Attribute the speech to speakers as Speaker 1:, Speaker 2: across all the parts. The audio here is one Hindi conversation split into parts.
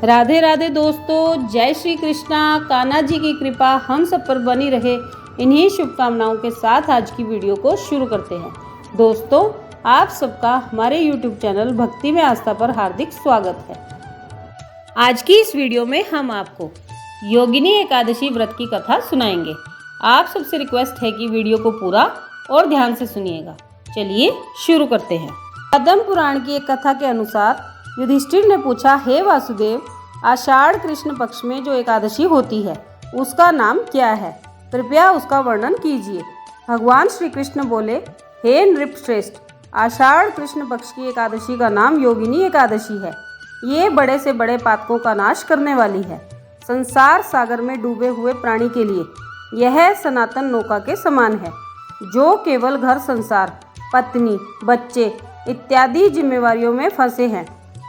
Speaker 1: राधे राधे दोस्तों, जय श्री कृष्णा। कान्हा जी की कृपा हम सब पर बनी रहे, इन्हीं शुभकामनाओं के साथ आज की वीडियो को शुरू करते हैं। दोस्तों, आप सबका हमारे YouTube चैनल भक्ति में आस्था पर हार्दिक स्वागत है। आज की इस वीडियो में हम आपको योगिनी एकादशी व्रत की कथा सुनाएंगे। आप सबसे रिक्वेस्ट है कि वीडियो को पूरा और ध्यान से सुनिएगा। चलिए शुरू करते हैं। पद्म पुराण की एक कथा के अनुसार युधिष्ठिर ने पूछा, हे वासुदेव, आषाढ़ कृष्ण पक्ष में जो एकादशी होती है उसका नाम क्या है? कृपया उसका वर्णन कीजिए। भगवान श्री कृष्ण बोले, हे नृपश्रेष्ठ, आषाढ़ कृष्ण पक्ष की एकादशी का नाम योगिनी एकादशी है। ये बड़े से बड़े पातकों का नाश करने वाली है। संसार सागर में डूबे हुए प्राणी के लिए यह सनातन नौका के समान है, जो केवल घर संसार, पत्नी, बच्चे इत्यादि जिम्मेवारियों में फंसे हैं।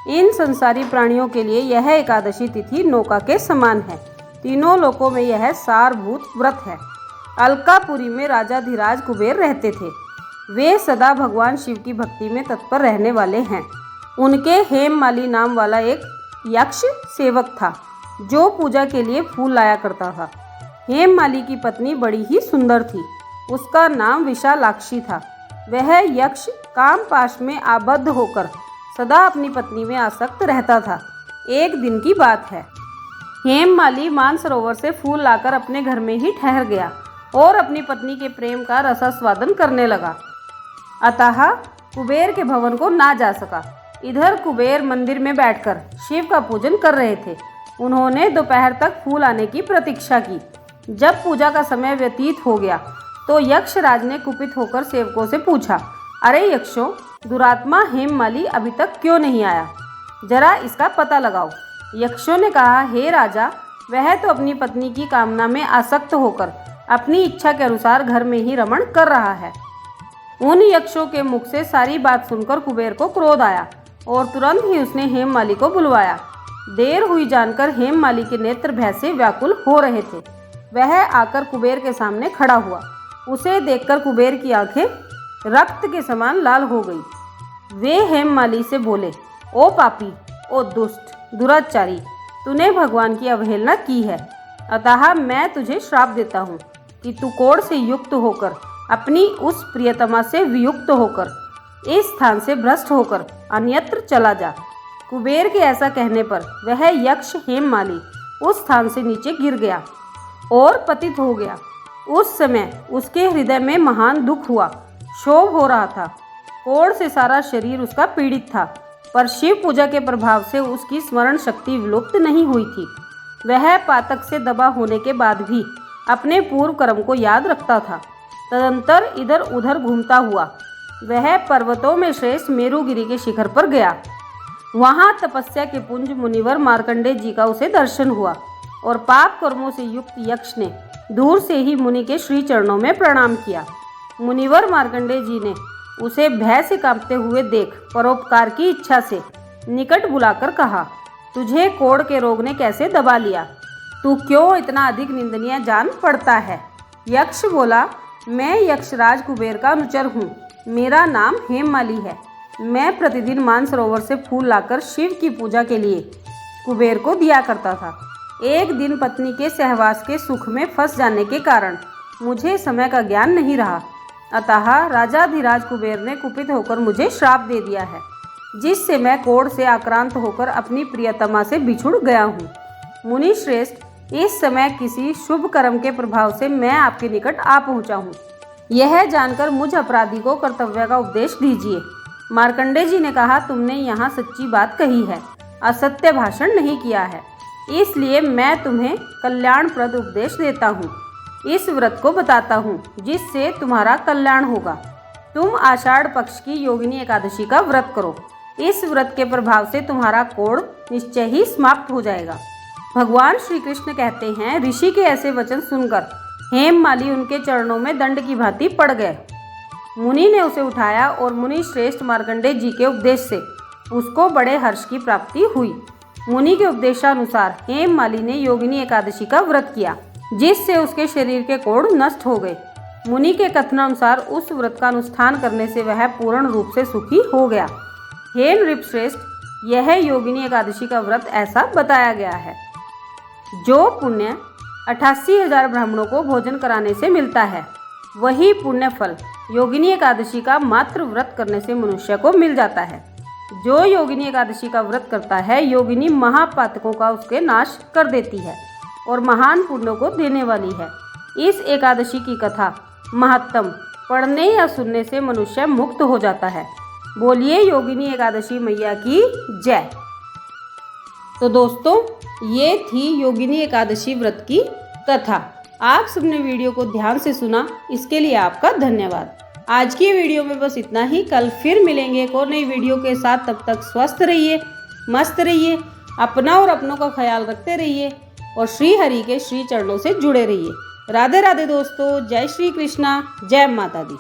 Speaker 1: इन संसारी प्राणियों के लिए यह एकादशी तिथि नौका के समान है। तीनों लोकों में यह सारभूत व्रत है। अलकापुरी में राजा धीराज कुबेर रहते थे। वे सदा भगवान शिव की भक्ति में तत्पर रहने वाले हैं। उनके हेममाली नाम वाला एक यक्ष सेवक था, जो पूजा के लिए फूल लाया करता था। हेममाली की पत्नी बड़ी ही सुंदर थी। उसका नाम विशालाक्षी था। वह यक्ष कामपाश में आबद्ध होकर सदा अपनी पत्नी में आसक्त रहता था। एक दिन की बात है, हेममाली मानसरोवर से फूल लाकर अपने घर में ही ठहर गया और अपनी पत्नी के प्रेम का रसास्वादन करने लगा। अतः कुबेर के भवन को ना जा सका। इधर कुबेर मंदिर में बैठकर शिव का पूजन कर रहे थे। उन्होंने दोपहर तक फूल आने की प्रतीक्षा की। जब पूजा का समय व्यतीत हो गया तो यक्षराज ने कुपित होकर सेवकों से पूछा, अरे यक्षों, दुरात्मा हेममाली अभी तक क्यों नहीं आया? जरा इसका पता लगाओ। यक्षों ने कहा, हे राजा, वह तो अपनी पत्नी की कामना में आसक्त होकर अपनी इच्छा के अनुसार घर में ही रमण कर रहा है। उन यक्षों के मुख से सारी बात सुनकर कुबेर को क्रोध आया और तुरंत ही उसने हेममाली को बुलवाया। देर हुई जानकर हेममाली के नेत्र भय से व्याकुल हो रहे थे। वह आकर कुबेर के सामने खड़ा हुआ। उसे देखकर कुबेर की आंखें रक्त के समान लाल हो गई। वे हेममाली से बोले, ओ पापी, ओ दुष्ट, दुराचारी, तूने भगवान की अवहेलना की है। अतः मैं तुझे श्राप देता हूँ कि तू कोढ़ से युक्त होकर, अपनी उस प्रियतमा से वियुक्त होकर, इस स्थान से भ्रष्ट होकर अन्यत्र चला जा। कुबेर के ऐसा कहने पर वह यक्ष हेममाली उस स्थान से नीचे गिर गया और पतित हो गया। उस समय उसके हृदय में महान दुख हुआ, क्षोभ हो रहा था। कोढ़ से सारा शरीर उसका पीड़ित था, पर शिव पूजा के प्रभाव से उसकी स्मरण शक्ति विलुप्त नहीं हुई थी। वह पातक से दबा होने के बाद भी अपने पूर्व कर्म को याद रखता था। तदंतर इधर उधर घूमता हुआ वह पर्वतों में श्रेष्ठ मेरुगिरी के शिखर पर गया। वहां तपस्या के पुंज मुनिवर मार्कंडेय जी का उसे दर्शन हुआ और पाप कर्मों से युक्त यक्ष ने दूर से ही मुनि के श्री चरणों में प्रणाम किया। मुनिवर मार्कंडेय जी ने उसे भय से कांपते हुए देख परोपकार की इच्छा से निकट बुलाकर कहा, तुझे कोढ़ के रोग ने कैसे दबा लिया? तू क्यों इतना अधिक निंदनीय जान पड़ता है? यक्ष बोला, मैं यक्षराज कुबेर का अनुचर हूँ। मेरा नाम हेममाली है। मैं प्रतिदिन मानसरोवर से फूल लाकर शिव की पूजा के लिए कुबेर को दिया करता था। एक दिन पत्नी के सहवास के सुख में फंस जाने के कारण मुझे समय का ज्ञान नहीं रहा। अतः राजा धीराज कुबेर ने कुपित होकर मुझे श्राप दे दिया है, जिससे मैं कोढ़ से आक्रांत होकर अपनी प्रियतमा से बिछुड़ गया हूँ। मुनि श्रेष्ठ, इस समय किसी शुभ कर्म के प्रभाव से मैं आपके निकट आ पहुँचा हूँ। यह जानकर मुझ अपराधी को कर्तव्य का उपदेश दीजिए। मार्कंडेय जी ने कहा, तुमने यहाँ सच्ची बात कही है, असत्य भाषण नहीं किया है, इसलिए मैं तुम्हें कल्याणप्रद उपदेश देता हूँ। इस व्रत को बताता हूँ जिससे तुम्हारा कल्याण होगा। तुम आषाढ़ पक्ष की योगिनी एकादशी का व्रत करो। इस व्रत के प्रभाव से तुम्हारा कोढ़ निश्चय ही समाप्त हो जाएगा। भगवान श्री कृष्ण कहते हैं, ऋषि के ऐसे वचन सुनकर हेममाली उनके चरणों में दंड की भांति पड़ गए। मुनि ने उसे उठाया और मुनि श्रेष्ठ मार्कंडेय जी के उपदेश से उसको बड़े हर्ष की प्राप्ति हुई। मुनि के उपदेशानुसार हेममाली ने योगिनी एकादशी का व्रत किया, जिससे उसके शरीर के कोढ़ नष्ट हो गए। मुनि के कथनानुसार उस व्रत का अनुष्ठान करने से वह पूर्ण रूप से सुखी हो गया। हे नृपश्रेष्ठ, यह योगिनी एकादशी का व्रत ऐसा बताया गया है। जो पुण्य 88,000 ब्राह्मणों को भोजन कराने से मिलता है, वही पुण्य फल योगिनी एकादशी का मात्र व्रत करने से मनुष्य को मिल जाता है। जो योगिनी एकादशी का व्रत करता है, योगिनी महापातकों का उसके नाश कर देती है और महान पुण्यों को देने वाली है। इस एकादशी की कथा महात्म पढ़ने या सुनने से मनुष्य मुक्त हो जाता है। बोलिए योगिनी एकादशी मैया की जय। तो दोस्तों, ये थी योगिनी एकादशी व्रत की कथा। आप सबने वीडियो को ध्यान से सुना, इसके लिए आपका धन्यवाद। आज की वीडियो में बस इतना ही। कल फिर मिलेंगे एक और नई वीडियो के साथ। तब तक स्वस्थ रहिए, मस्त रहिए, अपना और अपनों का ख्याल रखते रहिए और श्री हरि के श्री चरणों से जुड़े रहिए। राधे राधे दोस्तों, जय श्री कृष्णा, जय माता दी।